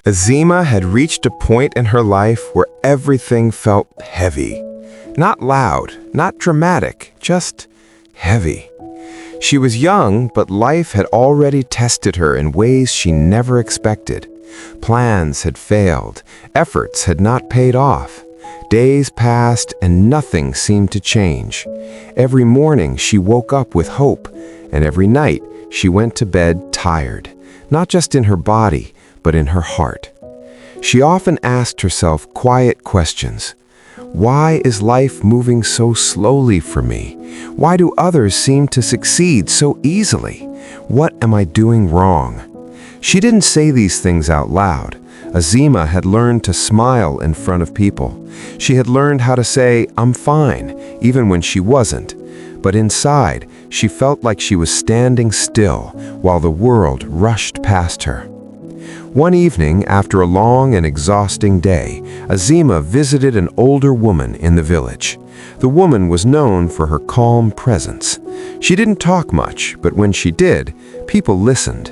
Azeema had reached a point in her life where everything felt heavy. Not loud, not dramatic, just heavy. She was young, but life had already tested her in ways she never expected. Plans had failed, efforts had not paid off. Days passed and nothing seemed to change. Every morning she woke up with hope, and every night she went to bed tired, not just in her body, but in her heart. She often asked herself quiet questions. Why is life moving so slowly for me? Why do others seem to succeed so easily? What am I doing wrong? She didn't say these things out loud. Azeema had learned to smile in front of people. She had learned how to say, "I'm fine," even when she wasn't. But inside, she felt like she was standing still while the world rushed past her. One evening, after a long and exhausting day, Azeema visited an older woman in the village. The woman was known for her calm presence. She didn't talk much, but when she did, people listened.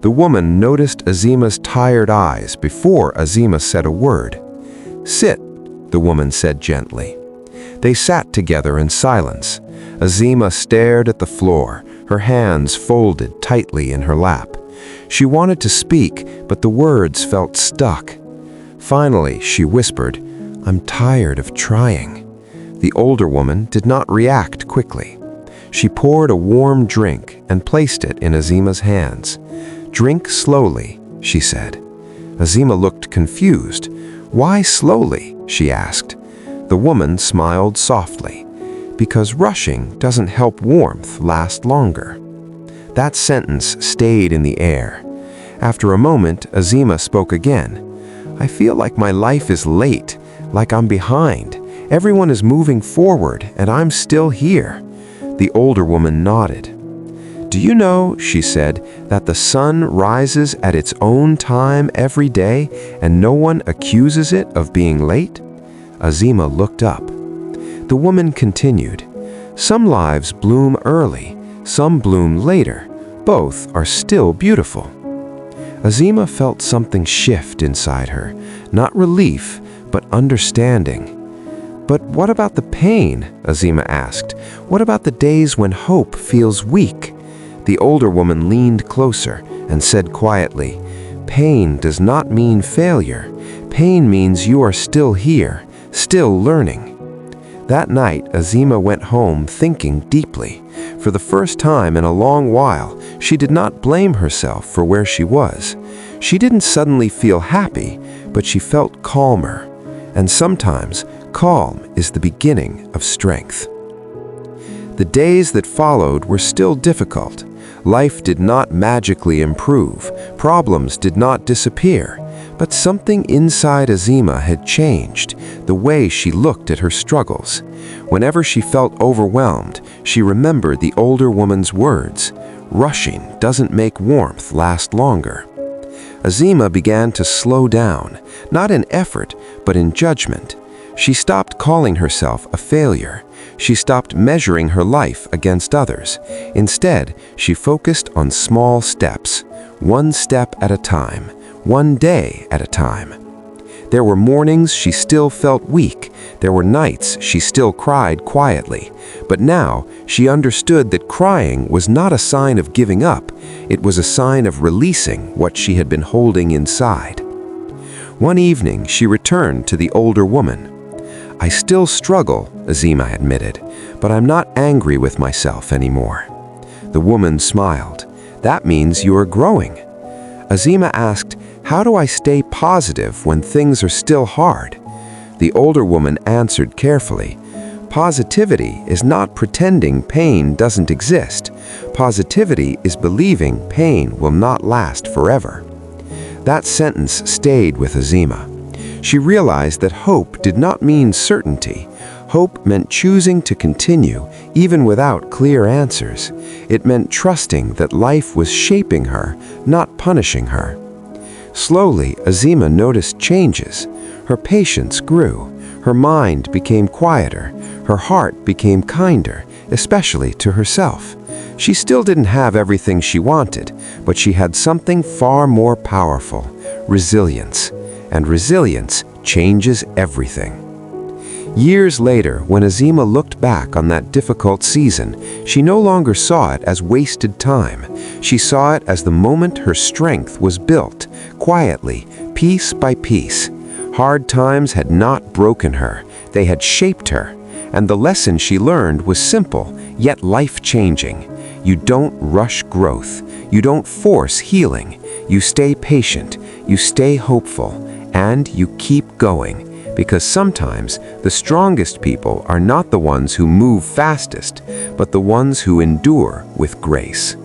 The woman noticed Azeema's tired eyes before Azeema said a word. "Sit," the woman said gently. They sat together in silence. Azeema stared at the floor, her hands folded tightly in her lap. She wanted to speak, but the words felt stuck. Finally, she whispered, "I'm tired of trying." The older woman did not react quickly. She poured a warm drink and placed it in Azeema's hands. "Drink slowly," she said. Azeema looked confused. "Why slowly?" she asked. The woman smiled softly. "Because rushing doesn't help warmth last longer." That sentence stayed in the air. After a moment, Azeema spoke again. "I feel like my life is late, like I'm behind. Everyone is moving forward, and I'm still here." The older woman nodded. "Do you know," she said, "that the sun rises at its own time every day, and no one accuses it of being late?" Azeema looked up. The woman continued, "Some lives bloom early, some bloom later. Both are still beautiful." Azeema felt something shift inside her, not relief, but understanding. "But what about the pain?" Azeema asked. "What about the days when hope feels weak?" The older woman leaned closer and said quietly, "Pain does not mean failure. Pain means you are still here, still learning." That night, Azeema went home thinking deeply. For the first time in a long while, she did not blame herself for where she was. She didn't suddenly feel happy, but she felt calmer. And sometimes, calm is the beginning of strength. The days that followed were still difficult. Life did not magically improve. Problems did not disappear. But something inside Azeema had changed, the way she looked at her struggles. Whenever she felt overwhelmed, she remembered the older woman's words, "Rushing doesn't make warmth last longer." Azeema began to slow down, not in effort, but in judgment. She stopped calling herself a failure. She stopped measuring her life against others. Instead, she focused on small steps, one step at a time, one day at a time. There were mornings she still felt weak. There were nights she still cried quietly. But now she understood that crying was not a sign of giving up. It was a sign of releasing what she had been holding inside. One evening, she returned to the older woman. "I still struggle," Azeema admitted, "but I'm not angry with myself anymore." The woman smiled. "That means you are growing." Azeema asked, "How do I stay positive when things are still hard?" The older woman answered carefully, "Positivity is not pretending pain doesn't exist. Positivity is believing pain will not last forever." That sentence stayed with Azeema. She realized that hope did not mean certainty. Hope meant choosing to continue, even without clear answers. It meant trusting that life was shaping her, not punishing her. Slowly, Azeema noticed changes. Her patience grew. Her mind became quieter. Her heart became kinder, especially to herself. She still didn't have everything she wanted, but she had something far more powerful: resilience. And resilience changes everything. Years later, when Azeema looked back on that difficult season, she no longer saw it as wasted time. She saw it as the moment her strength was built, quietly, piece by piece. Hard times had not broken her, they had shaped her. And the lesson she learned was simple, yet life-changing. You don't rush growth. You don't force healing. You stay patient, you stay hopeful, and you keep going. Because sometimes the strongest people are not the ones who move fastest, but the ones who endure with grace.